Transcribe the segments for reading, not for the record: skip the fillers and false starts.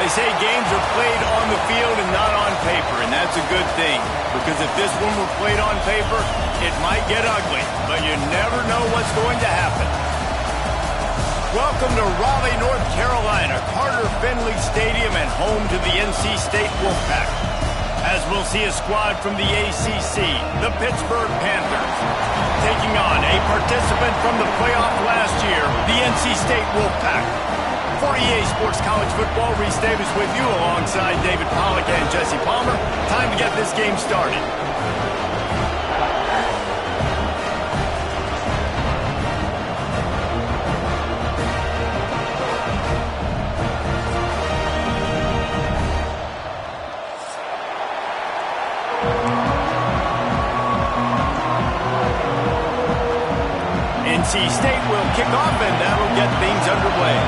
They say games are played on the field and not on paper, and that's a good thing. Because if this one were played on paper, it might get ugly, but you never know what's going to happen. Welcome to Raleigh, North Carolina, Carter Finley Stadium, and home to the NC State Wolfpack. As we'll see a squad from the ACC, the Pittsburgh Panthers, taking on a participant from the playoff last year, the NC State Wolfpack. For EA Sports College Football, Reese Davis with you alongside David Pollack and Jesse Palmer. Time to get this game started. NC State will kick off, and that'll get things underway.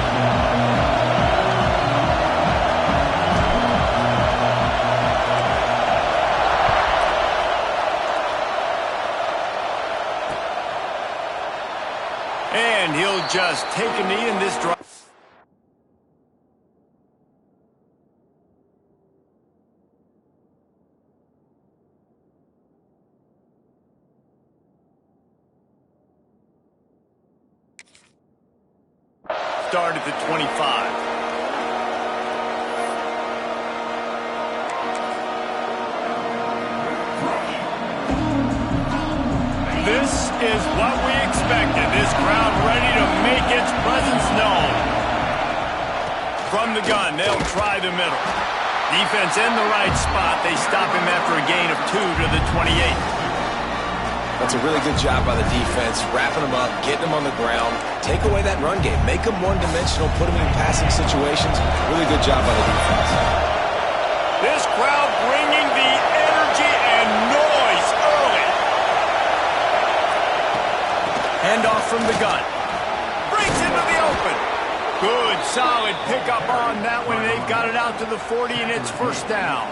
And he'll just take a knee in this drive. Start at the 25. This is what we expected. This crowd ready to make its presence known. From the gun, they'll try the middle. Defense in the right spot. They stop him after a gain of 2 to the 28. That's a really good job by the defense, wrapping them up, getting them on the ground. Take away that run game. Make them one-dimensional, put them in passing situations. Really good job by the defense. This crowd bringing the energy and noise early. Handoff from the gun. Breaks into the open. Good, solid pickup on that one. They've got it out to the 40, and it's first down.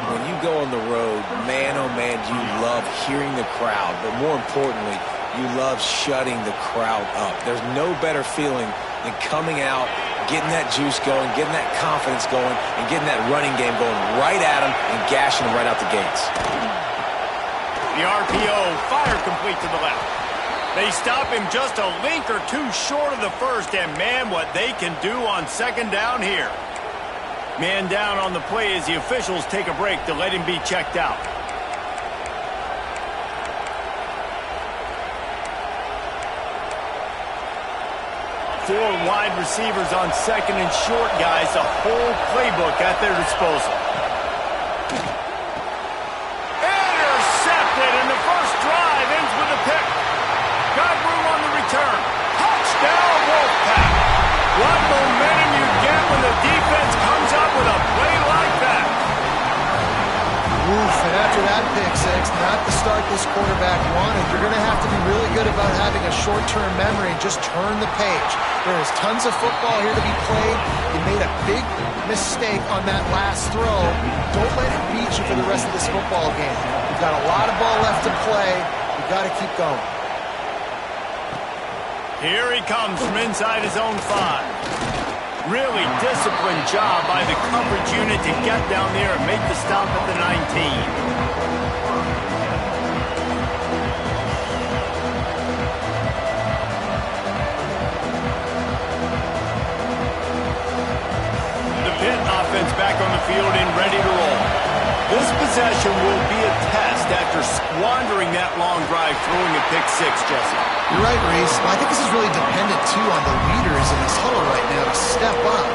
When you go on the road, man, oh man, you love hearing the crowd. But more importantly, you love shutting the crowd up. There's no better feeling than coming out, getting that juice going, getting that confidence going, and getting that running game going right at them and gashing them right out the gates. The RPO, fire complete to the left. They stop him just a link or two short of the first, and man, what they can do on second down here. Man down on the play as the officials take a break to let him be checked out. Four wide receivers on second and short, guys. The whole playbook at their disposal. Intercepted, and the first drive ends with a pick. Got room on the return. Touchdown, Wolfpack. What momentum you get when the defense comes up with a play like that. Oof, and after that pick six, not the start this quarterback wanted. You're going to have to be really good about having a short-term memory and just turn the page. There is tons of football here to be played. You made a big mistake on that last throw. Don't let it beat you for the rest of this football game. You've got a lot of ball left to play. You've got to keep going. Here he comes from inside his own 5. Really disciplined job by the coverage unit to get down there and make the stop at the 19. Offense back on the field and ready to roll. This possession will be a test after squandering that long drive, throwing a pick six, Jesse. You're right, Reese. Well, I think this is really dependent, too, on the leaders in this huddle right now to step up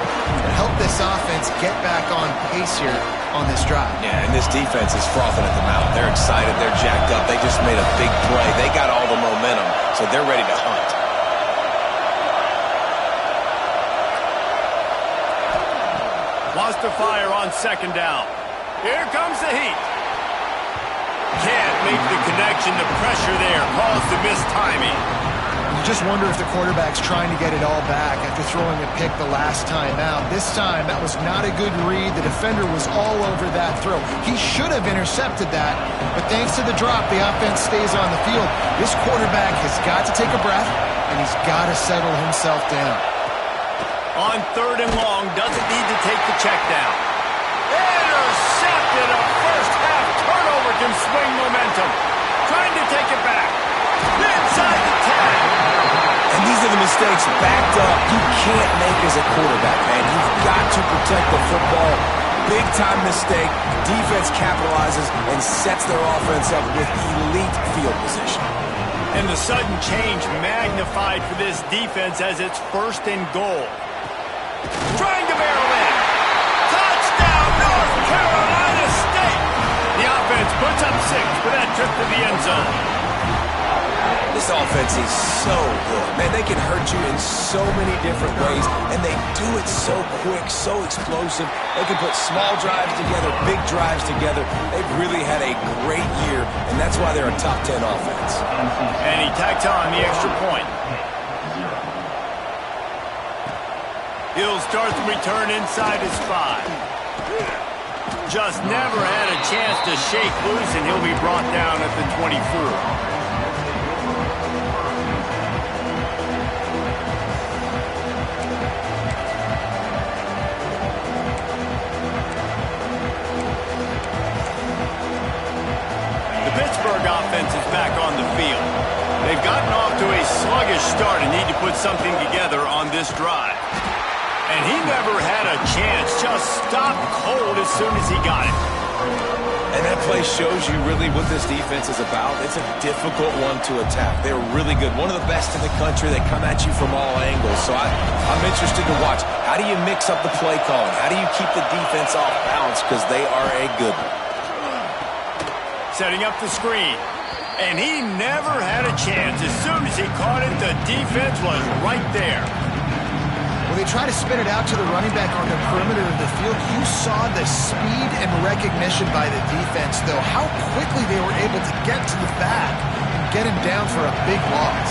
and help this offense get back on pace here on this drive. Yeah, and this defense is frothing at the mouth. They're excited. They're jacked up. They just made a big play. They got all the momentum, so they're ready to hunt. Wants to fire on second down. Here comes the heat. Can't make the connection. The pressure there caused the missed timing. You just wonder if the quarterback's trying to get it all back after throwing a pick the last time out. This time, that was not a good read. The defender was all over that throw. He should have intercepted that, but thanks to the drop, the offense stays on the field. This quarterback has got to take a breath, and he's got to settle himself down. On 3rd and long, doesn't need to take the check down. Intercepted. A first-half turnover can swing momentum. Trying to take it back. Inside the 10. And these are the mistakes backed up you can't make as a quarterback, man. You've got to protect the football. Big-time mistake. Defense capitalizes and sets their offense up with elite field position. And the sudden change magnified for this defense as it's 1st and goal. Trying to barrel in. Touchdown, North Carolina State. The offense puts up 6 for that trip to the end zone. This offense is so good. Man, they can hurt you in so many different ways, and they do it so quick, so explosive. They can put small drives together, big drives together. They've really had a great year, and that's why they're a top 10 offense. And he tacked on the extra point. He'll start the return inside his 5. Just never had a chance to shake loose, and he'll be brought down at the 24. Pittsburgh offense is back on the field. They've gotten off to a sluggish start and need to put something together on this drive. And he never had a chance, just stopped cold as soon as he got it. And that play shows you really what this defense is about. It's a difficult one to attack. They're really good. One of the best in the country. They come at you from all angles. So I'm interested to watch. How do you mix up the play calling? How do you keep the defense off balance? Because they are a good one. Setting up the screen. And he never had a chance. As soon as he caught it, the defense was right there. When they try to spin it out to the running back on the perimeter of the field, you saw the speed and recognition by the defense, though, how quickly they were able to get to the back and get him down for a big loss.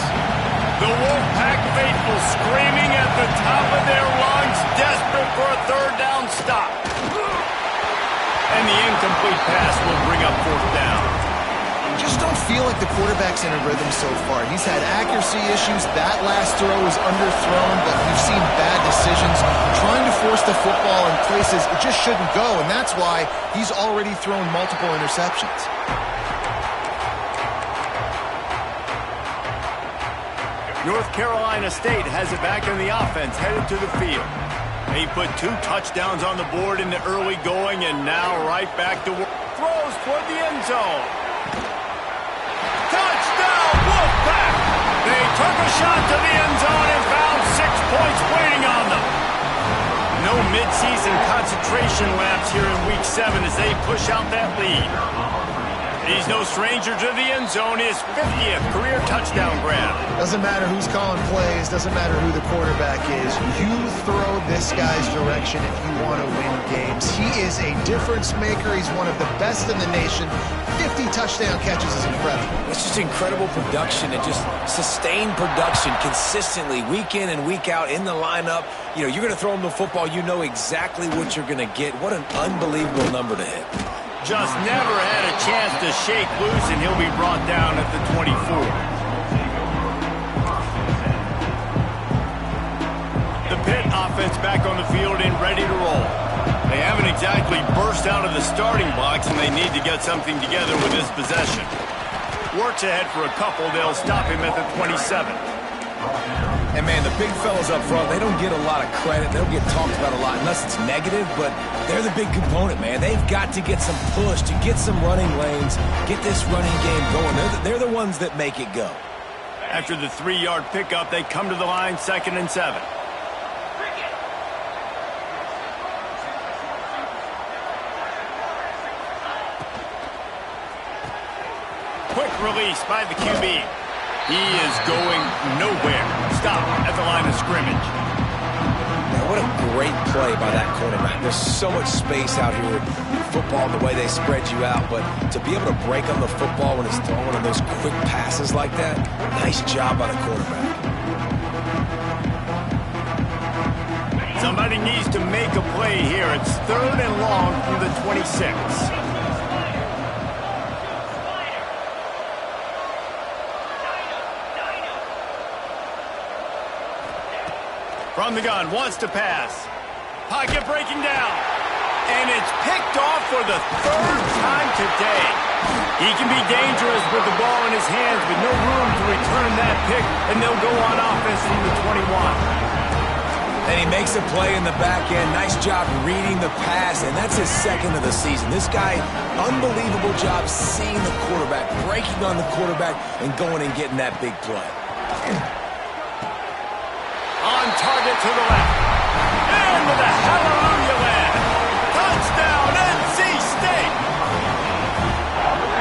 The Wolfpack faithful screaming at the top of their lungs, desperate for a 3rd down stop. And the incomplete pass will bring up 4th down. Just don't feel like the quarterback's in a rhythm so far. He's had accuracy issues. That last throw was underthrown, but we've seen bad decisions. Trying to force the football in places it just shouldn't go, and that's why he's already thrown multiple interceptions. North Carolina State has it back in the offense, headed to the field. He put 2 touchdowns on the board in the early going, and now right back to work. Throws toward the end zone. Touchdown, Wolfpack! They took a shot to the end zone and found 6 points waiting on them. No midseason concentration laps here in Week 7 as they push out that lead. He's no stranger to the end zone. His 50th career touchdown grab. Doesn't matter who's calling plays. Doesn't matter who the quarterback is. You throw this guy's direction if you want to win games. He is a difference maker. He's one of the best in the nation. 50 touchdown catches is incredible. It's just incredible production and just sustained production consistently week in and week out in the lineup. You know, you're going to throw him the football. You know exactly what you're going to get. What an unbelievable number to hit. Just never had a chance to shake loose, and he'll be brought down at the 24. The Pitt offense back on the field and ready to roll. They haven't exactly burst out of the starting blocks, and they need to get something together with this possession. Works ahead for a couple. They'll stop him at the 27. And, man, the big fellas up front, they don't get a lot of credit. They don't get talked about a lot unless it's negative, but they're the big component, man. They've got to get some push, to get some running lanes, get this running game going. They're the ones that make it go. After the 3-yard pickup, they come to the line, 2nd and 7. Quick release by the QB. He is going nowhere. Stop at the line of scrimmage. Man, what a great play by that quarterback. There's so much space out here in football, the way they spread you out, but to be able to break on the football when it's thrown on those quick passes like that, nice job by the quarterback. Somebody needs to make a play here. It's 3rd and long from the 26. From the gun, wants to pass. Pocket breaking down. And it's picked off for the third time today. He can be dangerous with the ball in his hands, but no room to return that pick, and they'll go on offense from the 21. And he makes a play in the back end. Nice job reading the pass, and that's his second of the season. This guy, unbelievable job seeing the quarterback, breaking on the quarterback, and going and getting that big play. On target to the left. And with a hallelujah land. Touchdown, NC State!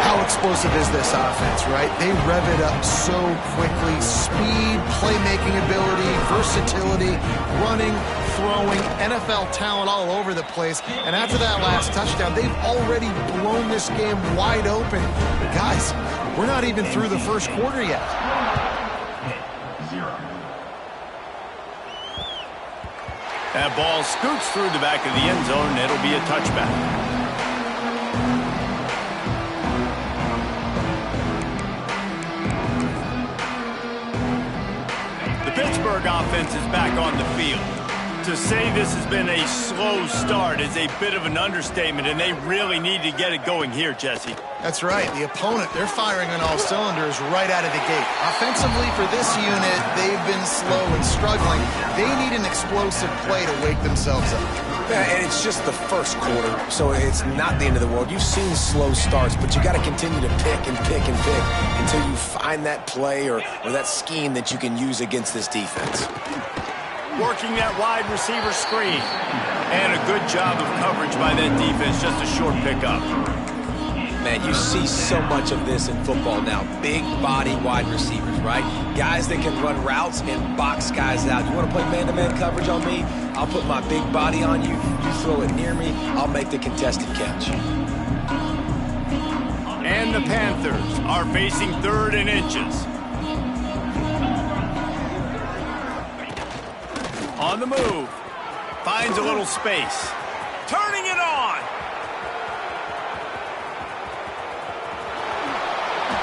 How explosive is this offense, right? They rev it up so quickly. Speed, playmaking ability, versatility, running, throwing, NFL talent all over the place. And after that last touchdown, they've already blown this game wide open. Guys, we're not even through the first quarter yet. That ball scoots through the back of the end zone, and it'll be a touchback. The Pittsburgh offense is back on the field. To say this has been a slow start is a bit of an understatement, and they really need to get it going here, Jesse. That's right. The opponent, they're firing on all cylinders right out of the gate. Offensively for this unit, they've been slow and struggling. They need an explosive play to wake themselves up. Yeah, and it's just the first quarter, so it's not the end of the world. You've seen slow starts, but you got to continue to pick and pick and pick until you find that play or that scheme that you can use against this defense. Working that wide receiver screen. And a good job of coverage by that defense, just a short pickup. Man, you see so much of this in football now. Big body wide receivers, right? Guys that can run routes and box guys out. You want to play man-to-man coverage on me? I'll put my big body on you. You throw it near me, I'll make the contested catch. And the Panthers are facing 3rd and inches. On the move. Finds a little space. Turning it on.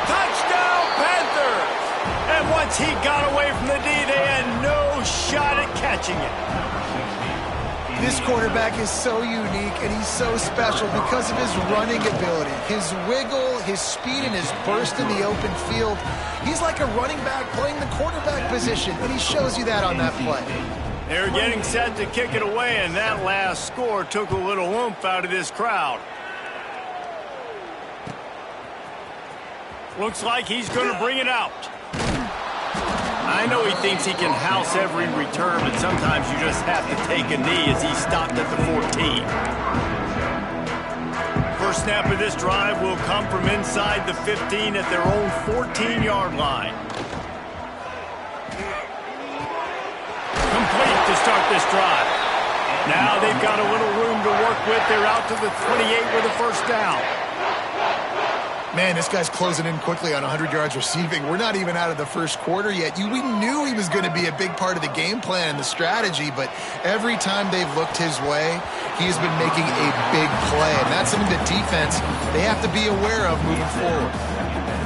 Touchdown, Panthers! And once he got away from the D, they had no shot at catching it. This quarterback is so unique, and he's so special because of his running ability, his wiggle, his speed, and his burst in the open field. He's like a running back playing the quarterback position, and he shows you that on that play. They're getting set to kick it away, and that last score took a little oomph out of this crowd. Looks like he's going to bring it out. I know he thinks he can house every return, but sometimes you just have to take a knee as he stopped at the 14. First snap of this drive will come from inside the 15 at their own 14-yard line. Complete to start this drive. Now they've got a little room to work with. They're out to the 28 with a first down. Man, this guy's closing in quickly on 100 yards receiving. We're not even out of the first quarter yet. We knew he was going to be a big part of the game plan and the strategy, but every time they've looked his way, he's been making a big play. And that's something the defense, they have to be aware of moving forward.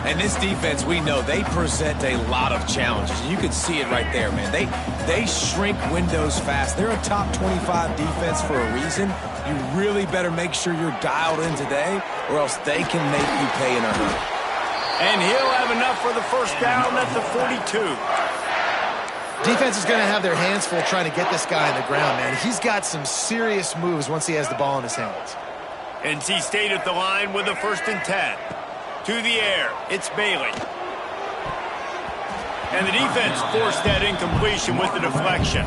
And this defense, we know, they present a lot of challenges. You can see it right there, man. They shrink windows fast. They're a top 25 defense for a reason. You really better make sure you're dialed in today, or else they can make you pay in a hurry. And he'll have enough for the first down at the 42. Defense is going to have their hands full trying to get this guy on the ground, man. He's got some serious moves once he has the ball in his hands. NC State at the line with a 1st and 10. To the air, it's Bailey. And the defense forced that incompletion with the deflection.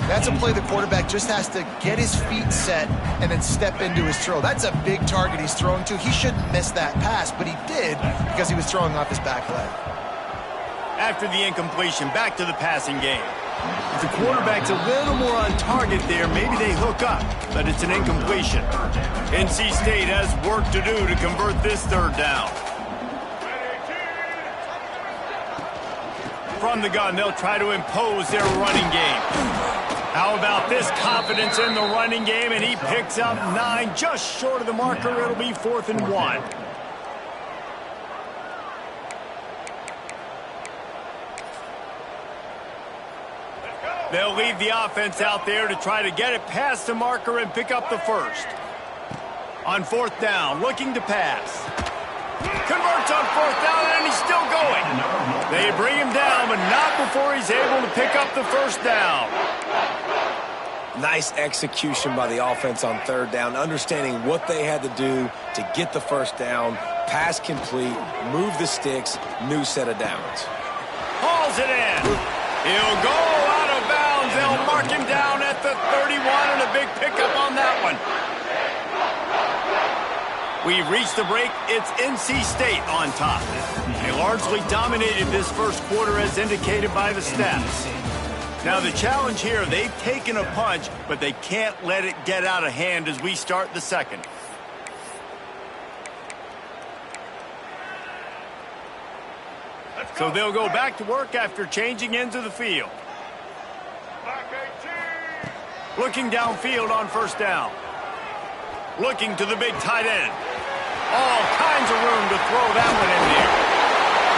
That's a play the quarterback just has to get his feet set and then step into his throw. That's a big target he's throwing to. He shouldn't miss that pass, but he did because he was throwing off his back leg. After the incompletion, back to the passing game. If the quarterback's a little more on target there, maybe they hook up, but it's an incompletion. NC State has work to do to convert this 3rd down. From the gun, they'll try to impose their running game. How about this confidence in the running game, and he picks up 9, just short of the marker. It'll be 4th and 1. They'll leave the offense out there to try to get it past the marker and pick up the first. On fourth down, looking to pass. Converts on fourth down, and he's still going. They bring him down, but not before he's able to pick up the first down. Nice execution by the offense on third down, understanding what they had to do to get the first down, pass complete, move the sticks, new set of downs. Hauls it in. He'll go out of bounds. They'll mark him down at the 31, and a big pickup on that one. We've reached the break. It's NC State on top. They largely dominated this first quarter as indicated by the stats. Now the challenge here, they've taken a punch, but they can't let it get out of hand as we start the second. So they'll go back to work after changing into the field. Looking downfield on first down. Looking to the big tight end. All kinds of room to throw that one in there.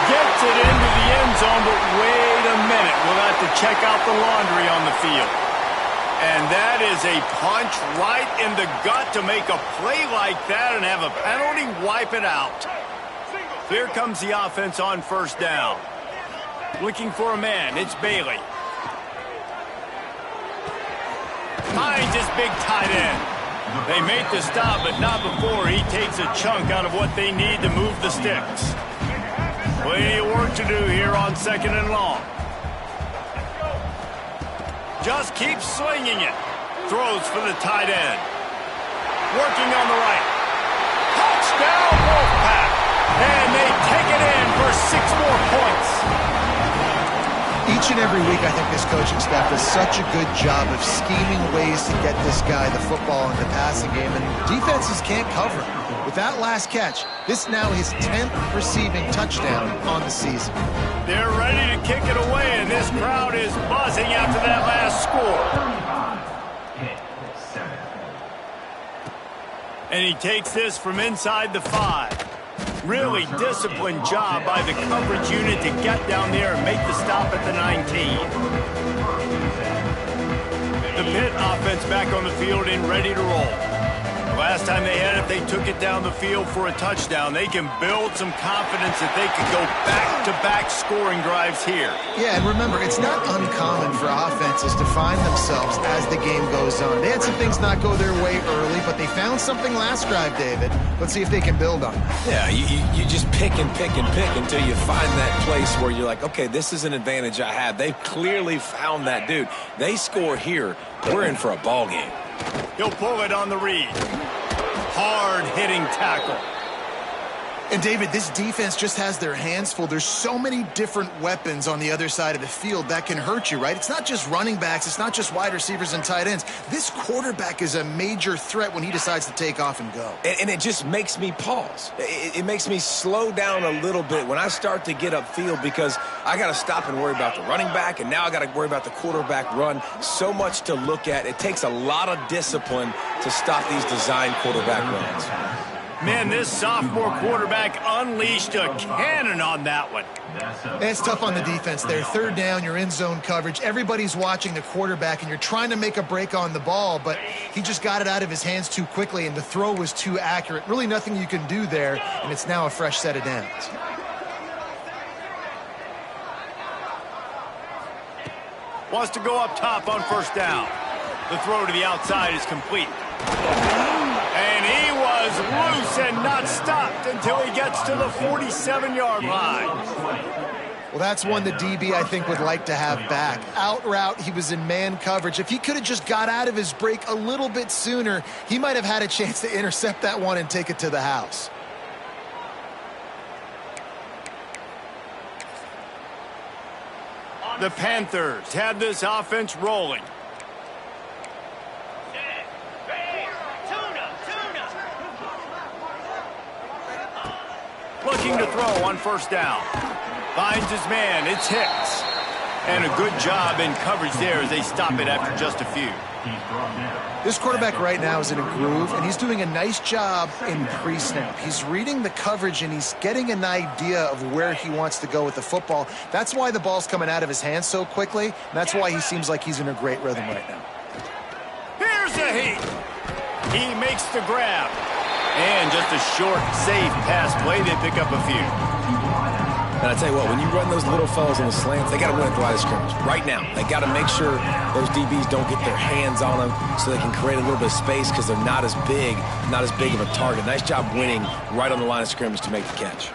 Gets it into the end zone, but wait a minute. We'll have to check out the laundry on the field. And that is a punch right in the gut to make a play like that and have a penalty wipe it out. Here comes the offense on first down. Looking for a man. It's Bailey. Finds his big tight end. They make the stop, but not before he takes a chunk out of what they need to move the sticks. Plenty of work to do here on second and long. Just keeps swinging it. Throws for the tight end. Working on the right. Touchdown, Wolfpack. And they take it in for 6 more points. Each and every week, I think this coaching staff does such a good job of scheming ways to get this guy the football in the passing game, and defenses can't cover it. With that last catch, this now his 10th receiving touchdown on the season. They're ready to kick it away, and this crowd is buzzing after that last score. And he takes this from inside the 5. Really disciplined job by the coverage unit to get down there and make the stop at the 19. The Pitt offense back on the field and ready to roll. Last time they had it, they took it down the field for a touchdown. They can build some confidence that they could go back-to-back scoring drives here. Yeah, and remember, it's not uncommon for offenses to find themselves as the game goes on. They had some things not go their way early, but they found something last drive, David. Let's see if they can build on it. Yeah, you just pick and pick and pick until you find that place where you're like, okay, this is an advantage I have. They've clearly found that dude. They score here, we're in for a ball game. He'll pull it on the read. Hard-hitting tackle. And, David, this defense just has their hands full. There's so many different weapons on the other side of the field that can hurt you, right? It's not just running backs. It's not just wide receivers and tight ends. This quarterback is a major threat when he decides to take off and go. And it just makes me pause. It makes me slow down a little bit when I start to get upfield because I got to stop and worry about the running back, and now I got to worry about the quarterback run. So much to look at. It takes a lot of discipline to stop these design quarterback runs. Man, this sophomore quarterback unleashed a cannon on that one. It's tough on the defense there. Third down, you're in zone coverage. Everybody's watching the quarterback, and you're trying to make a break on the ball, but he just got it out of his hands too quickly, and the throw was too accurate. Really nothing you can do there, and it's now a fresh set of downs. Wants to go up top on first down. The throw to the outside is complete. And he was loose and not stopped until he gets to the 47-yard line. Well, that's one the DB, I think, would like to have back. Out route, he was in man coverage. If he could have just got out of his break a little bit sooner, he might have had a chance to intercept that one and take it to the house. The Panthers had this offense rolling. Looking to throw on first down. Finds his man. It's Hicks. And a good job in coverage there as they stop it after just a few. This quarterback right now is in a groove, and he's doing a nice job in pre-snap. He's reading the coverage, and he's getting an idea of where he wants to go with the football. That's why the ball's coming out of his hands so quickly, and that's why he seems like he's in a great rhythm right now. Here's a heat. He makes the grab. And just a short, safe pass play, they pick up a few. And I tell you what, when you run those little fellas on the slants, they got to win at the line of scrimmage. Right now, they got to make sure those DBs don't get their hands on them so they can create a little bit of space because they're not as big of a target. Nice job winning right on the line of scrimmage to make the catch.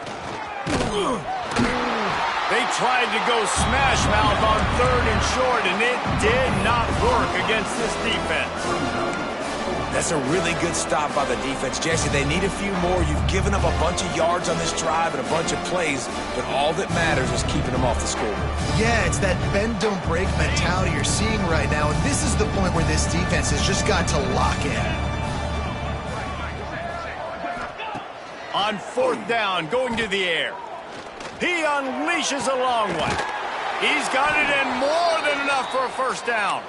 They tried to go smash mouth on 3rd and short, and it did not work against this defense. That's a really good stop by the defense. Jesse, they need a few more. You've given up a bunch of yards on this drive and a bunch of plays, but all that matters is keeping them off the scoreboard. Yeah, it's that bend, don't break mentality you're seeing right now, and this is the point where this defense has just got to lock in. On 4th down, going to the air. He unleashes a long one. He's got it in more than enough for a first down.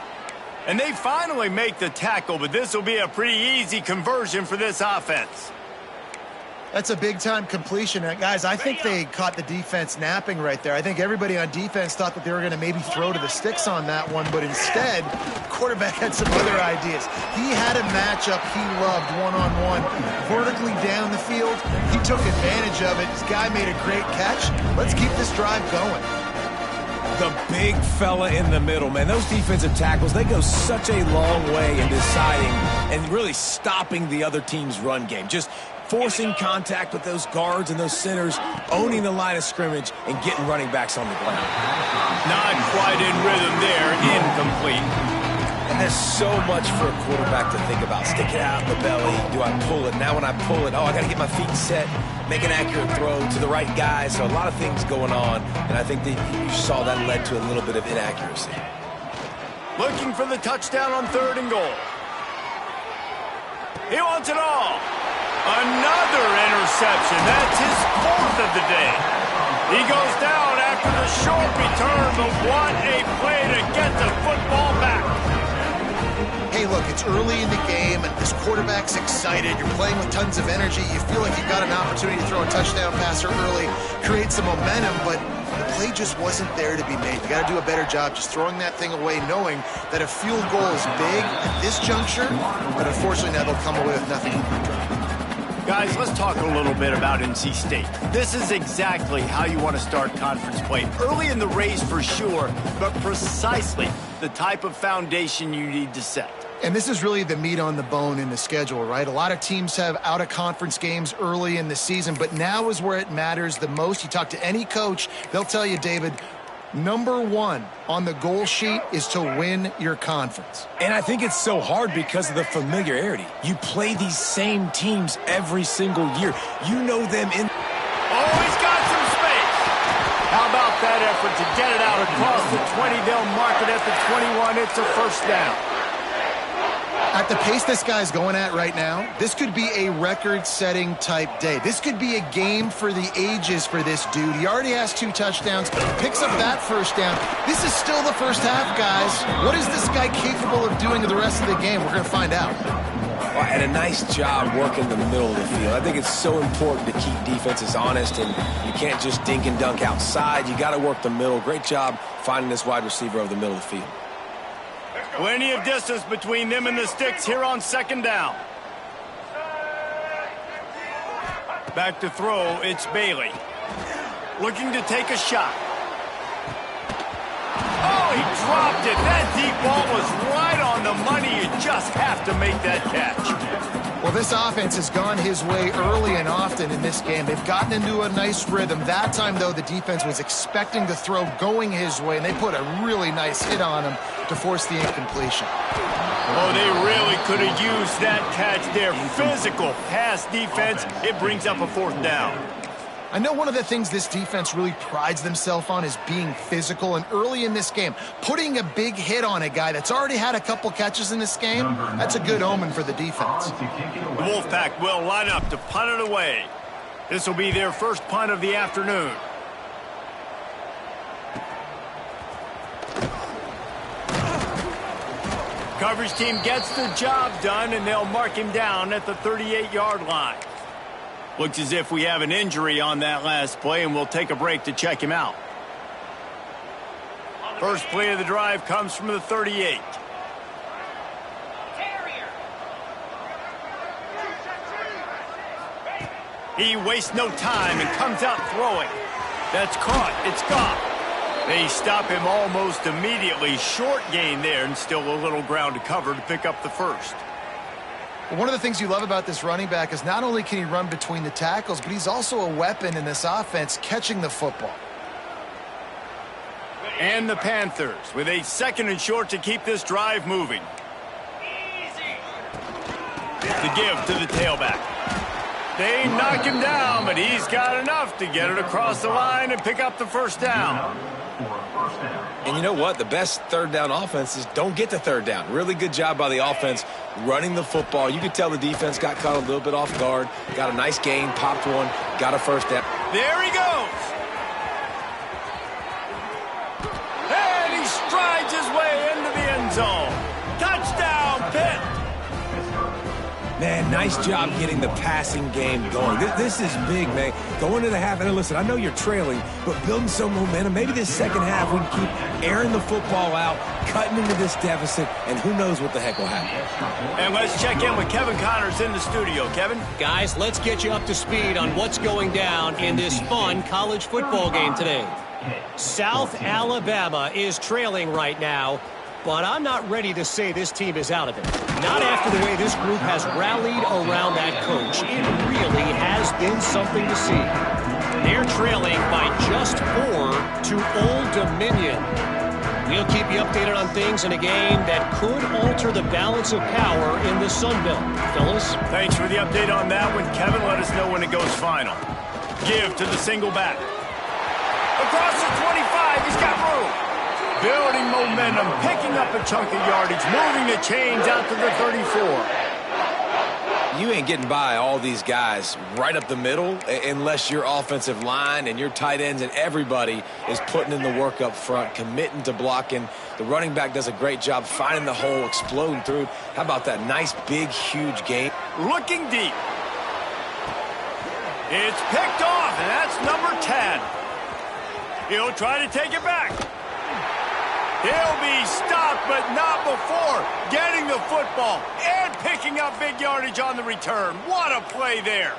And they finally make the tackle, but this will be a pretty easy conversion for this offense. That's a big-time completion. Guys, I think they caught the defense napping right there. I think everybody on defense thought that they were going to maybe throw to the sticks on that one, but instead, the quarterback had some other ideas. He had a matchup he loved one-on-one, vertically down the field. He took advantage of it. This guy made a great catch. Let's keep this drive going. The big fella in the middle, man. Those defensive tackles, they go such a long way in deciding and really stopping the other team's run game. Just forcing contact with those guards and those centers, owning the line of scrimmage, and getting running backs on the ground. Not quite in rhythm there. Incomplete. And there's so much for a quarterback to think about. Stick it out in the belly. Do I pull it? Now when I pull it, I got to get my feet set, make an accurate throw to the right guy. So a lot of things going on, and I think that you saw that led to a little bit of inaccuracy. Looking for the touchdown on 3rd and goal. He wants it all. Another interception. That's his 4th of the day. He goes down after the short return, but what a play to get the football back. Hey, look, it's early in the game, and this quarterback's excited. You're playing with tons of energy. You feel like you've got an opportunity to throw a touchdown passer early, create some momentum, but the play just wasn't there to be made. You got to do a better job just throwing that thing away, knowing that a field goal is big at this juncture, but unfortunately now they'll come away with nothing on the drive. Guys, let's talk a little bit about NC State. This is exactly how you want to start conference play. Early in the race for sure, but precisely the type of foundation you need to set. And this is really the meat on the bone in the schedule, right? A lot of teams have out-of-conference games early in the season, but now is where it matters the most. You talk to any coach, they'll tell you, David, number 1 on the goal sheet is to win your conference. And I think it's so hard because of the familiarity. You play these same teams every single year. You know them in... Oh, he's got some space. How about that effort to get it out across the 20? They'll mark it at the 21. It's a first down. At the pace this guy's going at right now, this could be a record-setting type day. This could be a game for the ages for this dude. He already has 2 touchdowns, picks up that first down. This is still the first half, guys. What is this guy capable of doing in the rest of the game? We're going to find out. Well, and a nice job working the middle of the field. I think it's so important to keep defenses honest, and you can't just dink and dunk outside. You got to work the middle. Great job finding this wide receiver over the middle of the field. Plenty of distance between them and the sticks here on 2nd down. Back to throw, it's Bailey. Looking to take a shot. Oh, he dropped it. That deep ball was right on the money. You just have to make that catch. Well, this offense has gone his way early and often in this game. They've gotten into a nice rhythm. That time, though, the defense was expecting the throw going his way, and they put a really nice hit on him to force the incompletion. Oh, they really could have used that catch there. Physical pass defense. It brings up a 4th down. I know one of the things this defense really prides themselves on is being physical, and early in this game, putting a big hit on a guy that's already had a couple catches in this game, that's a good omen for the defense. The Wolfpack will line up to punt it away. This will be their first punt of the afternoon. Coverage team gets the job done, and they'll mark him down at the 38-yard line. Looks as if we have an injury on that last play, and we'll take a break to check him out. First play of the drive comes from the 38. He wastes no time and comes out throwing. That's caught. It's gone. They stop him almost immediately. Short gain there, and still a little ground to cover to pick up the first. One of the things you love about this running back is not only can he run between the tackles, but he's also a weapon in this offense catching the football. And the Panthers with a 2nd and short to keep this drive moving. The give to the tailback. They knock him down, but he's got enough to get it across the line and pick up the first down. And you know what? The best third down offenses don't get to third down. Really good job by the offense running the football. You could tell the defense got caught a little bit off guard. Got a nice gain, popped one, got a first down. There he goes. And he strides his way into the end zone. Touchdown, Pitt. Man, nice job getting the passing game going. This is big, man. Going to the half, and listen, I know you're trailing, but building some momentum. Maybe this second half we can keep airing the football out, cutting into this deficit, and who knows what the heck will happen. And let's check in with Kevin Connors in the studio. Kevin? Guys, let's get you up to speed on what's going down in this fun college football game today. South Alabama is trailing right now, but I'm not ready to say this team is out of it. Not after the way this group has rallied around that coach. It really has been something to see. They're trailing by just 4 to Old Dominion. We'll keep you updated on things in a game that could alter the balance of power in the Sun Belt. Fellas? Thanks for the update on that one, Kevin. Let us know when it goes final. Give to the single back. Across the 25, he's got room. Building momentum, picking up a chunk of yardage, moving the chains out to the 34. You ain't getting by all these guys right up the middle unless your offensive line and your tight ends and everybody is putting in the work up front, committing to blocking. The running back does a great job finding the hole, exploding through. How about that nice, big, huge game? Looking deep. It's picked off, and that's number 10. He'll try to take it back. He'll be stopped, but not before getting the football and picking up big yardage on the return. What a play there.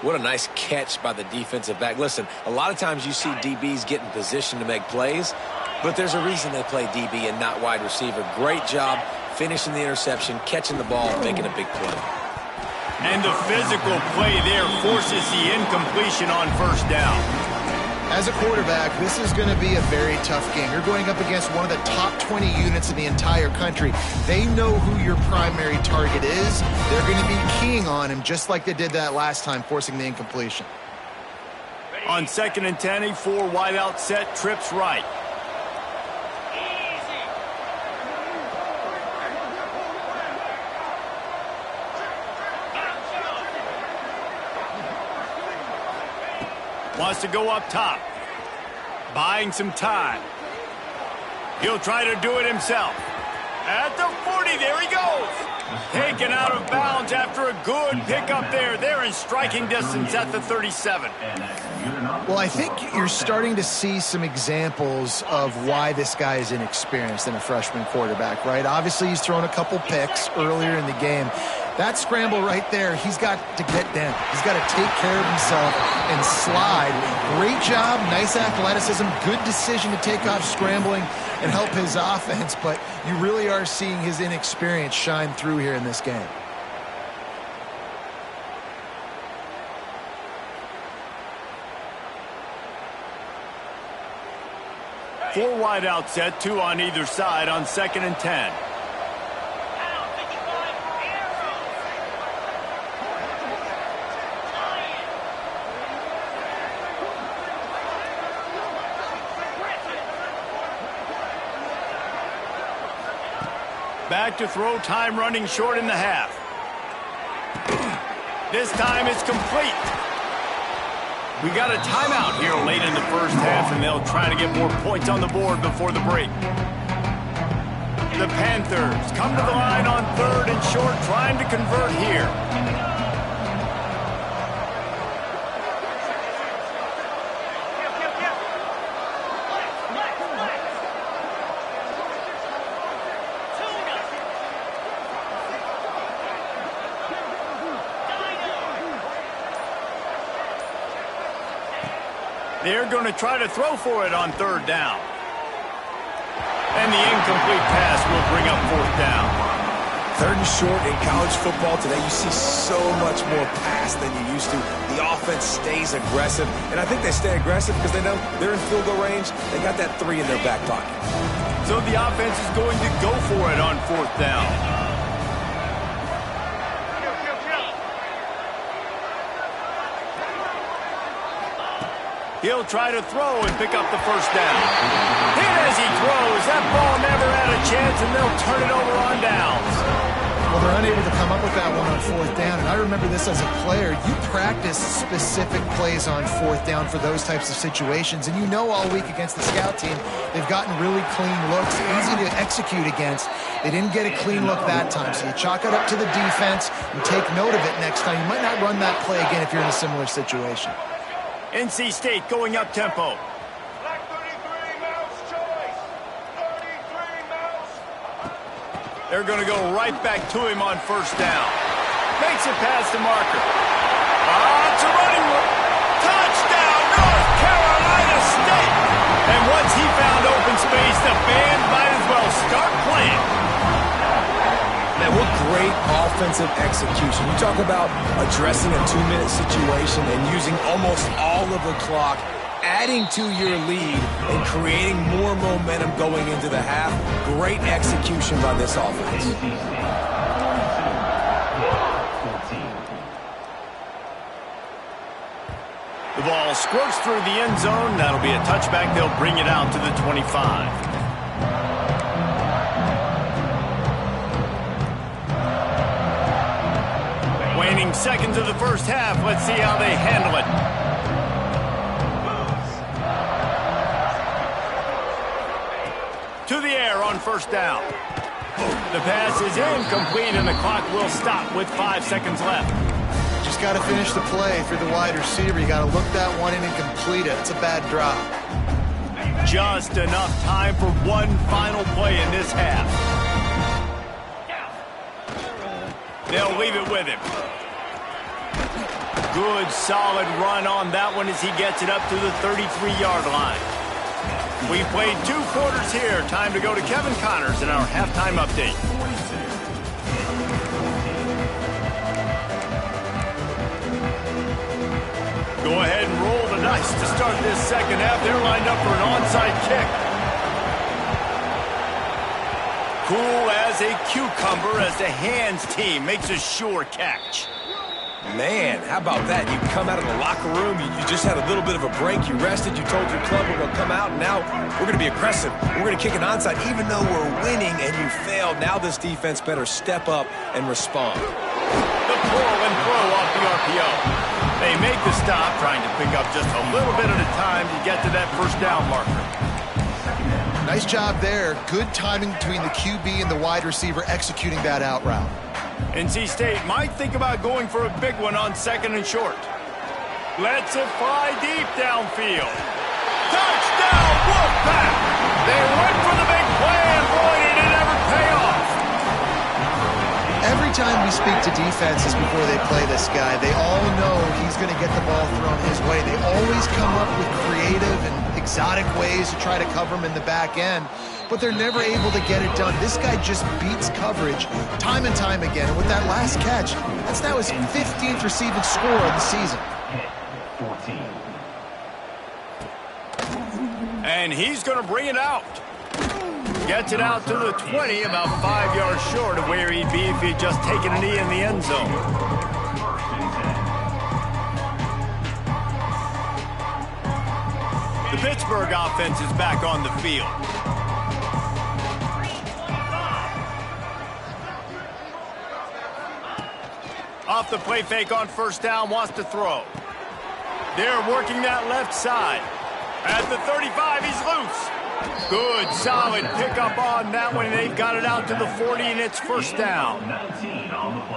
What a nice catch by the defensive back. Listen, a lot of times you see DBs get in position to make plays, but there's a reason they play DB and not wide receiver. Great job finishing the interception, catching the ball, making a big play. And the physical play there forces the incompletion on first down. As a quarterback, this is going to be a very tough game. You're going up against one of the top 20 units in the entire country. They know who your primary target is. They're going to be keying on him just like they did that last time, forcing the incompletion. On 2nd and 10, a 4 wide out set, trips right. Wants to go up top. Buying some time. He'll try to do it himself. At the 40, there he goes. Taken out of bounds after a good pickup there. They're in striking distance at the 37. Well, I think you're starting to see some examples of why this guy is inexperienced in a freshman quarterback, right? Obviously, he's thrown a couple picks earlier in the game. That scramble right there, he's got to get down. He's got to take care of himself and slide. Great job, nice athleticism, good decision to take off scrambling and help his offense, but you really are seeing his inexperience shine through here in this game. Four wide out set, 2 on either side on 2nd and 10. Back to throw, time running short in the half. This time it's complete. We got a timeout here late in the first half, and they'll try to get more points on the board before the break. The Panthers come to the line on 3rd and short, trying to convert here. They're going to try to throw for it on 3rd down. And the incomplete pass will bring up 4th down. 3rd and short in college football today, you see so much more pass than you used to. The offense stays aggressive, and I think they stay aggressive because they know they're in field goal range. They got that 3 in their back pocket. So the offense is going to go for it on 4th down. He'll try to throw and pick up the 1st down. Hit as he throws. That ball never had a chance, and they'll turn it over on downs. Well, they're unable to come up with that one on 4th down, and I remember this as a player. You practice specific plays on 4th down for those types of situations, and you know all week against the scout team, they've gotten really clean looks, easy to execute against. They didn't get a clean look that time, so you chalk it up to the defense and take note of it next time. You might not run that play again if you're in a similar situation. NC State going up tempo. They're going to go right back to him on 1st down. Makes it past the marker. It's a running touchdown, North Carolina State. And once he found open space, the band might as well start playing. Man, what great offensive execution. You talk about addressing a 2-minute situation and using almost all of the clock, adding to your lead and creating more momentum going into the half. Great execution by this offense. The ball squirts through the end zone. That'll be a touchback. They'll bring it out to the 25. Waning seconds of the 1st half. Let's see how they handle it. To the air on 1st down. The pass is incomplete, and the clock will stop with 5 seconds left. Just got to finish the play through the wide receiver. You got to look that one in and complete it. It's a bad drop. Just enough time for one final play in this half. They'll leave it with him. Good, solid run on that one as he gets it up to the 33-yard line. We played 2 quarters here. Time to go to Kevin Connors in our halftime update. Go ahead and roll the dice to start this second half. They're lined up for an onside kick. Cool as a cucumber as the hands team makes a sure catch. Man, how about that? You come out of the locker room, you just had a little bit of a break, you rested, you told your club we're going to come out, and now we're going to be aggressive. We're going to kick an onside even though we're winning, and you failed. Now this defense better step up and respond. The pull and throw off the RPO. They make the stop, trying to pick up just a little bit at a time to get to that 1st down marker. Nice job there. Good timing between the QB and the wide receiver executing that out route. NC State might think about going for a big one on 2nd and short. Lets it fly deep downfield. Touchdown, Wolfpack! They went for the big play, and boy, did it ever pay off. Every time we speak to defenses before they play this guy, they all know he's going to get the ball thrown his way. They always come up with creative and exotic ways to try to cover him in the back end, but they're never able to get it done. This guy just beats coverage time and time again, and with that last catch, that's now his 15th receiving score of the season. And he's going to bring it out. Gets it out to the 20, about 5 yards short of where he'd be if he'd just taken a knee in the end zone. The Pittsburgh offense is back on the field. Off the play fake on 1st down, wants to throw. They're working that left side. At the 35, he's loose. Good, solid pickup on that one. They've got it out to the 40, and it's first down.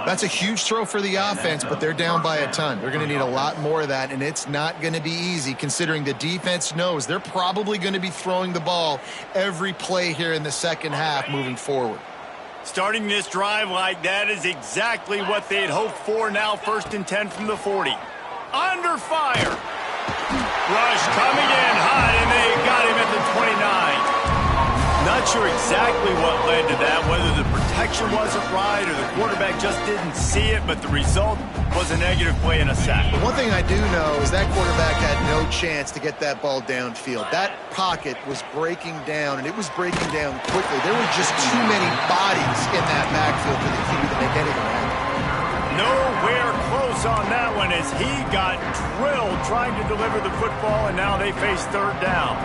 That's a huge throw for the offense, but they're down by a ton. They're going to need a lot more of that, and it's not going to be easy considering the defense knows they're probably going to be throwing the ball every play here in the second half moving forward. Starting this drive like that is exactly what they'd hoped for. Now 1st and 10 from the 40. Under fire. Rush coming in hot, and they got him at the 29. Not sure exactly what led to that, whether the protection wasn't right or the quarterback just didn't see it, but the result was a negative play and a sack. But one thing I do know is that quarterback had no chance to get that ball downfield. That pocket was breaking down, and it was breaking down quickly. There were just too many bodies in that backfield for the QB to make anything happen. Nowhere close on that one as he got drilled trying to deliver the football, and now they face 3rd down.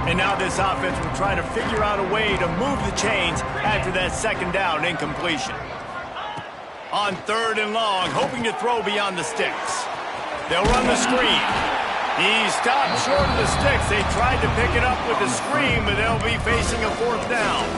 And now this offense will try to figure out a way to move the chains after that 2nd down incompletion. On 3rd and long, hoping to throw beyond the sticks. They'll run the screen. He stopped short of the sticks. They tried to pick it up with the screen, but they'll be facing a 4th down.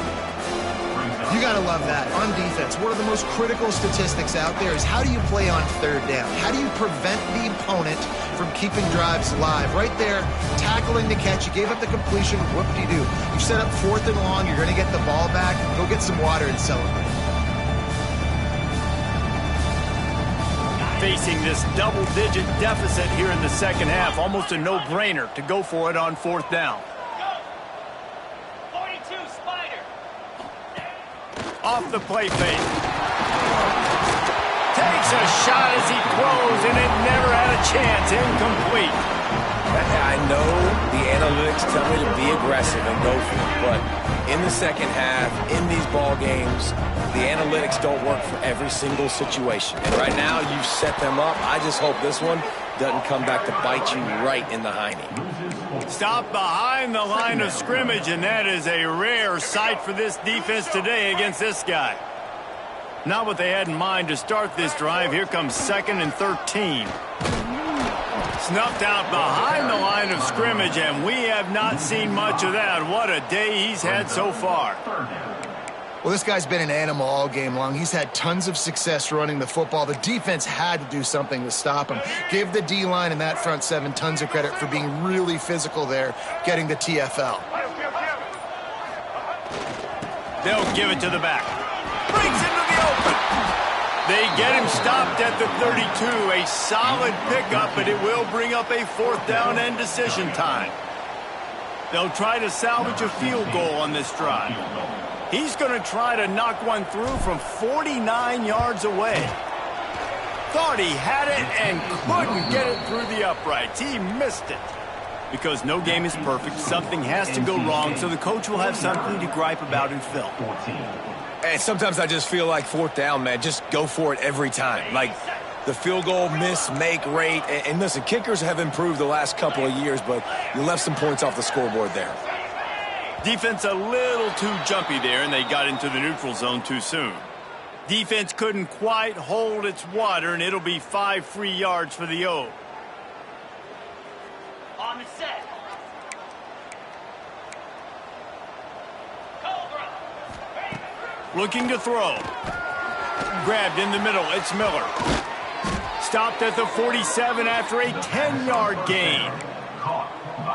You got to love that. On defense, one of the most critical statistics out there is how do you play on 3rd down? How do you prevent the opponent from keeping drives alive? Right there, tackling the catch. You gave up the completion. Whoop-de-doo. You set up 4th and long. You're going to get the ball back. Go get some water and celebrate. Facing this double-digit deficit here in the second half, almost a no-brainer to go for it on 4th down. Off the play fake. Takes a shot as he throws, and it never had a chance. Incomplete. I know the analytics tell me to be aggressive and go for it, but in the second half, in these ball games, the analytics don't work for every single situation. And right now, you've set them up. I just hope this one doesn't come back to bite you right in the hiney. Stop behind the line of scrimmage, and that is a rare sight for this defense today against this guy. Not what they had in mind to start this drive. Here comes 2nd and 13. Snuffed out behind the line of scrimmage, and we have not seen much of that. What a day he's had so far. Well, this guy's been an animal all game long. He's had tons of success running the football. The defense had to do something to stop him. Give the D-line and that front 7 tons of credit for being really physical there, getting the TFL. They'll give it to the back. Brings into the open. They get him stopped at the 32. A solid pickup, but it will bring up a 4th down and decision time. They'll try to salvage a field goal on this drive. He's going to try to knock one through from 49 yards away. Thought he had it and couldn't get it through the uprights. He missed it. Because no game is perfect, something has to go wrong, so the coach will have something to gripe about in film. And sometimes I just feel like 4th down, man, just go for it every time. Like the field goal miss-make rate. And listen, kickers have improved the last couple of years, but you left some points off the scoreboard there. Defense a little too jumpy there, and they got into the neutral zone too soon. Defense couldn't quite hold its water, and it'll be 5 free yards for the O. On the set. Cobra. Looking to throw. Grabbed in the middle. It's Miller. Stopped at the 47 after a 10-yard gain.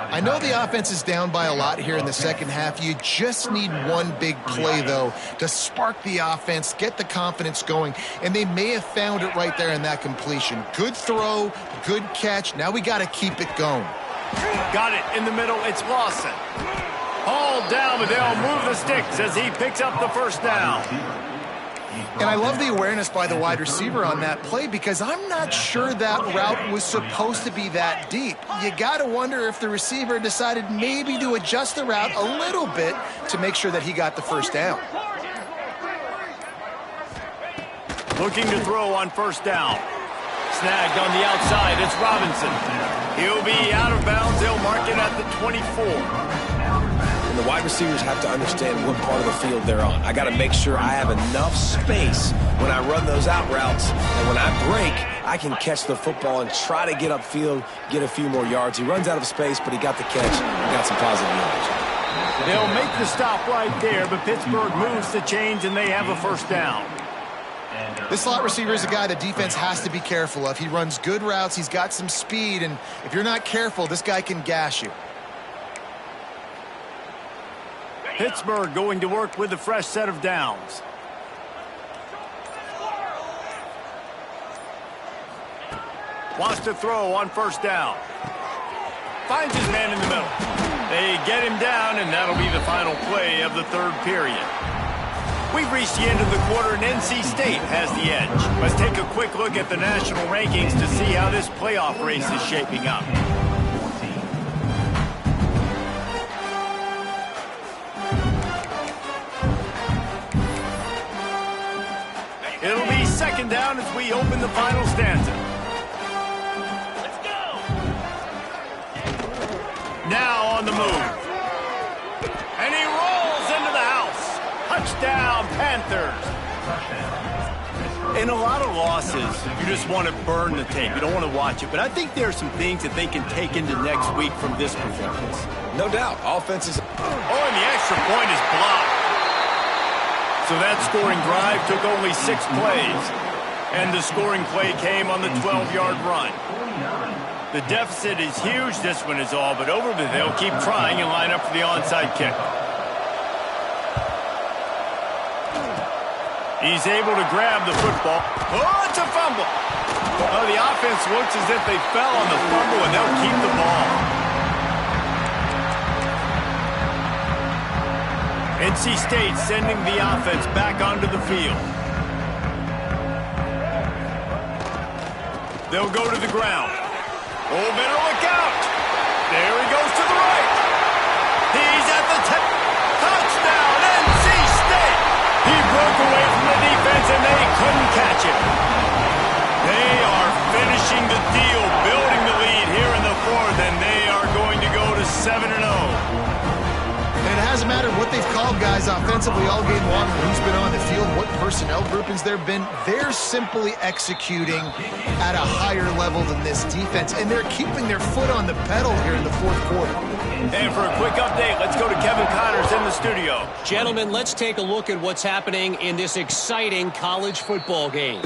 I know the offense is down by a lot here in the second half. You just need one big play, though, to spark the offense, get the confidence going, and they may have found it right there in that completion. Good throw, good catch. Now we got to keep it going. Got it in the middle. It's Lawson. Hauled down, but they'll move the sticks as he picks up the 1st down. And I love the awareness by the wide receiver on that play because I'm not sure that route was supposed to be that deep. You got to wonder if the receiver decided maybe to adjust the route a little bit to make sure that he got the 1st down. Looking to throw on 1st down. Snagged on the outside. It's Robinson. He'll be out of bounds. They'll mark it at the 24. and the wide receivers have to understand what part of the field they're on. I got to make sure I have enough space when I run those out routes, and when I break, I can catch the football and try to get upfield, get a few more yards. He runs out of space, but he got the catch and got some positive yards. They'll make the stop right there, but Pittsburgh moves the chains, and they have a first down. This slot receiver is a guy the defense has to be careful of. He runs good routes. He's got some speed, and if you're not careful, this guy can gash you. Pittsburgh going to work with a fresh set of downs. Wants to throw on first down. Finds his man in the middle. They get him down, and that'll be the final play of the third period. We've reached the end of the quarter, and NC State has the edge. Let's take a quick look at the national rankings to see how this playoff race is shaping up. It'll be second down as we open the final stanza. Let's go! Now on the move. And he rolls into the house. Touchdown, Panthers. In a lot of losses, you just want to burn the tape. You don't want to watch it. But I think there are some things that they can take into next week from this performance. No doubt. Offense is... Oh, and the extra point is blocked. So that scoring drive took only 6 plays. And the scoring play came on the 12-yard run. The deficit is huge. This one is all but over, but they'll keep trying and line up for the onside kick. He's able to grab the football. Oh, it's a fumble. Oh, the offense looks as if they fell on the fumble, and they'll keep the ball. NC State sending the offense back onto the field. They'll go to the ground. Oh, better look out. There he goes to the right. He's at the 10. Touchdown, NC State. He broke away from the defense, and they couldn't catch him. They are finishing the deal, building the lead here in the fourth, and they are going to go to 7-0. And it hasn't mattered what they've called guys offensively all game long, who's been on the field, what personnel groupings there have been. They're simply executing at a higher level than this defense, and they're keeping their foot on the pedal here in the fourth quarter. And for a quick update, let's go to Kevin Connors in the studio. Gentlemen, let's take a look at what's happening in this exciting college football game.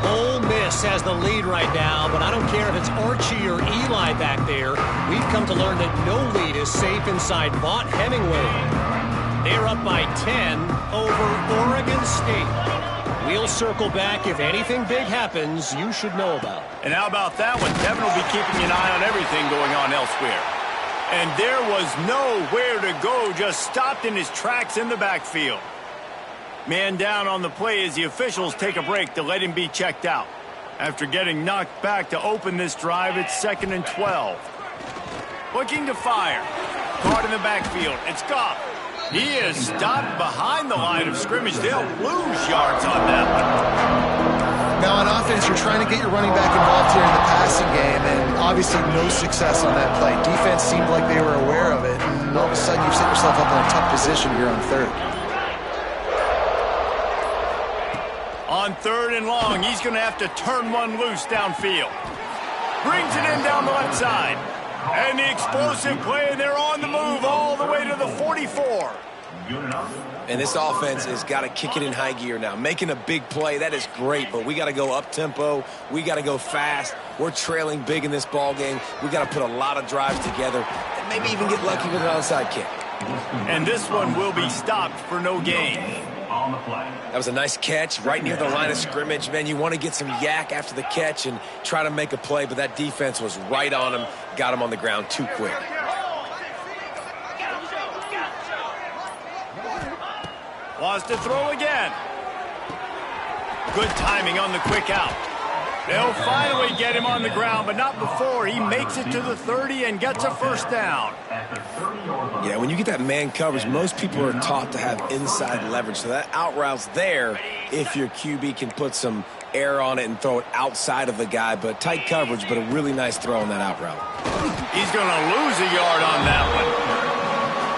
Ole Miss has the lead right now, but I don't care if it's Archie or Eli back there. We've come to learn that no lead is safe inside Vaught Hemingway. They're up by 10 over Oregon State. We'll circle back. If anything big happens, you should know about it. And how about that one? Kevin will be keeping an eye on everything going on elsewhere. And there was nowhere to go, just stopped in his tracks in the backfield. Man down on the play as the officials take a break to let him be checked out. After getting knocked back to open this drive, it's 2nd and 12. Looking to fire. Caught in the backfield. It's Goff. He is stopped behind the line of scrimmage. They'll lose yards on that one. Now on offense, you're trying to get your running back involved here in the passing game, and obviously no success on that play. Defense seemed like they were aware of it, and all of a sudden you've set yourself up in a tough position here on third. On 3rd and long, he's going to have to turn one loose downfield. Brings it in down the left side. And the explosive play, and they're on the move all the way to the 44. And this offense has got to kick it in high gear now. Making a big play, that is great, but we got to go up-tempo. We got to go fast. We're trailing big in this ball game. We got to put a lot of drives together and maybe even get lucky with an onside kick. And this one will be stopped for no gain. That was a nice catch right near the line of scrimmage. Man, you want to get some yak after the catch and try to make a play, but that defense was right on him, got him on the ground too quick. Wants to throw again. Good timing on the quick out. They'll finally get him on the ground, but not before he makes it to the 30 and gets a first down. Yeah, when you get that man coverage, most people are taught to have inside leverage. So that out route's there if your QB can put some air on it and throw it outside of the guy. But tight coverage, but a really nice throw on that out route. He's going to lose a yard on that one.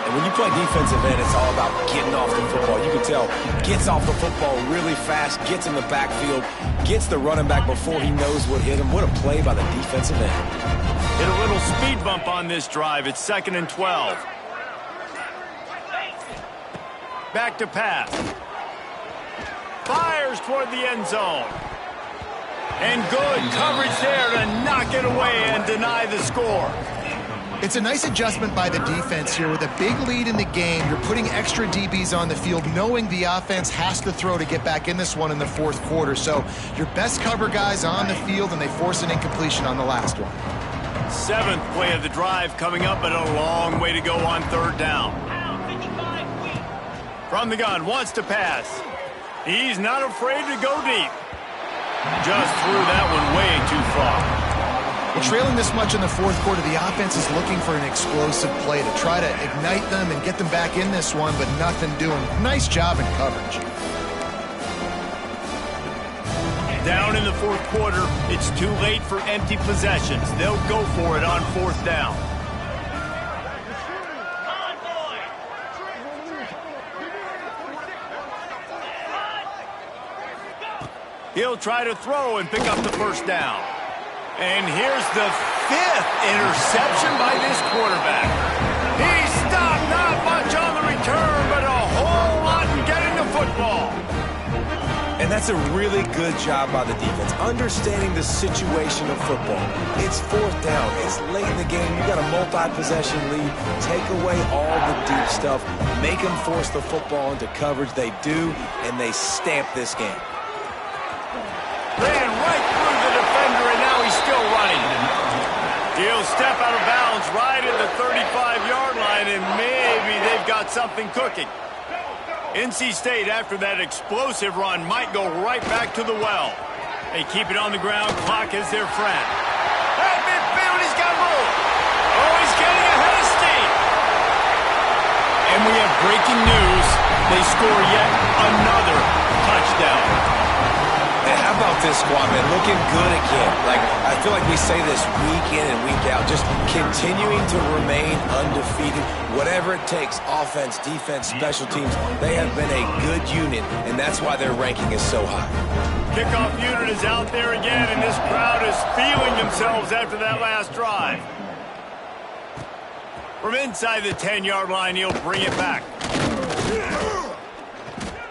And When you play defensive end, it's all about getting off the football. You can tell, gets off the football really fast, gets in the backfield, gets the running back before he knows what hit him. What a play by the defensive end. Hit a little speed bump on this drive. It's 2nd and 12. Back to pass. Fires toward the end zone. And good coverage there to knock it away and deny the score. It's a nice adjustment by the defense here. With a big lead in the game, you're putting extra DBs on the field, knowing the offense has to throw to get back in this one in the fourth quarter. So your best cover guys on the field, and they force an incompletion on the last one. 7th play of the drive coming up, but a long way to go on 3rd down. From the gun, wants to pass. He's not afraid to go deep. Just threw that one way too far. Well, trailing this much in the fourth quarter, the offense is looking for an explosive play to try to ignite them and get them back in this one, but nothing doing. Nice job in coverage. Down in the fourth quarter, it's too late for empty possessions. They'll go for it on 4th down. He'll try to throw and pick up the 1st down. And here's the 5th interception by this quarterback. He stopped, not much on the return, but a whole lot in getting the football. And that's a really good job by the defense, understanding the situation of football. It's 4th down. It's late in the game. You got a multi-possession lead. Take away all the deep stuff. Make them force the football into coverage. They do, and they stamp this game. Ran right through the defender, and now he's still running. He'll step out of bounds right at the 35-yard line, and maybe they've got something cooking. NC State, after that explosive run, might go right back to the well. They keep it on the ground. Clock is their friend. Hey, midfield, he's got room. Oh, he's getting ahead of steam. And we have breaking news. They score yet another touchdown. And how about this squad, man? Looking good again. I feel like we say this week in and week out, just continuing to remain undefeated. Whatever it takes, offense, defense, special teams, they have been a good unit, and that's why their ranking is so high. Kickoff unit is out there again, and this crowd is feeling themselves after that last drive. From inside the 10-yard line, he'll bring it back.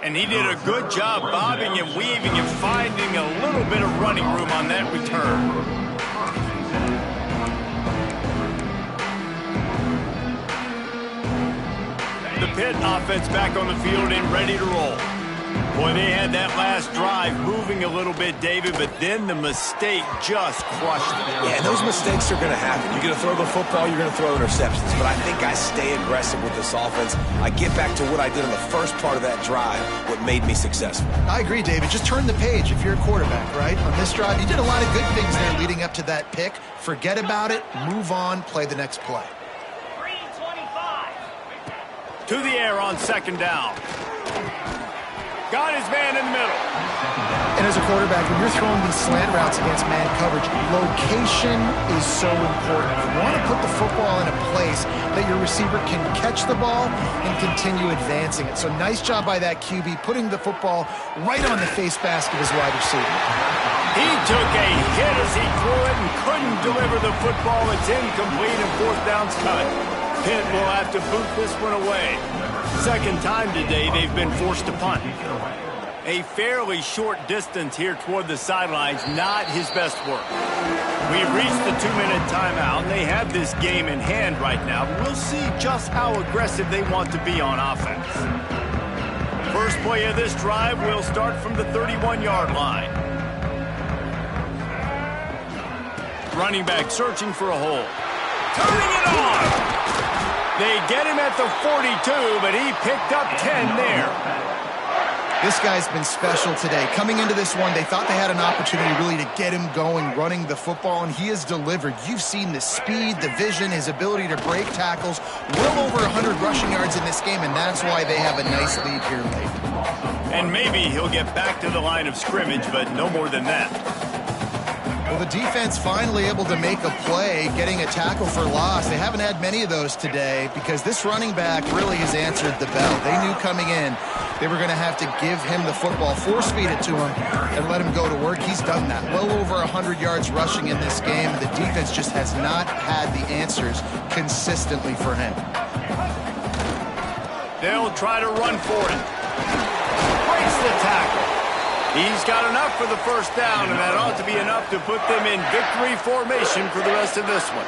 And he did a good job bobbing and weaving and finding a little bit of running room on that return. The Pitt offense back on the field and ready to roll. Boy, they had that last drive moving a little bit, David, but then the mistake just crushed them. Yeah, and those mistakes are going to happen. You're going to throw the football, you're going to throw interceptions. But I think I stay aggressive with this offense. I get back to what I did in the first part of that drive, what made me successful. I agree, David. Just turn the page if you're a quarterback, right? On this drive, you did a lot of good things there leading up to that pick. Forget about it, move on, play the next play. 325. To the air on 2nd down. Got his man in the middle. And as a quarterback, when you're throwing these slant routes against man coverage, location is so important. You want to put the football in a place that your receiver can catch the ball and continue advancing it. So nice job by that QB, putting the football right on the face mask of his wide receiver. He took a hit as he threw it and couldn't deliver the football. It's incomplete and 4th down's cut. Pitt will have to boot this one away. 2nd time today they've been forced to punt. A fairly short distance here toward the sidelines, not his best work. We've reached the 2-minute timeout, and they have this game in hand right now. We'll see just how aggressive they want to be on offense. First play of this drive will start from the 31-yard line. Running back searching for a hole. Turning it on! They get him at the 42, but he picked up 10 there. This guy's been special today. Coming into this one, they thought they had an opportunity really to get him going, running the football, and he has delivered. You've seen the speed, the vision, his ability to break tackles. Well over 100 rushing yards in this game, and that's why they have a nice lead here late. And maybe he'll get back to the line of scrimmage, but no more than that. Well, the defense finally able to make a play, getting a tackle for loss. They haven't had many of those today because this running back really has answered the bell. They knew coming in they were going to have to give him the football, force-feed it to him, and let him go to work. He's done that. Well over 100 yards rushing in this game. The defense just has not had the answers consistently for him. They'll try to run for it. Breaks the tackle. He's got enough for the first down, and that ought to be enough to put them in victory formation for the rest of this one.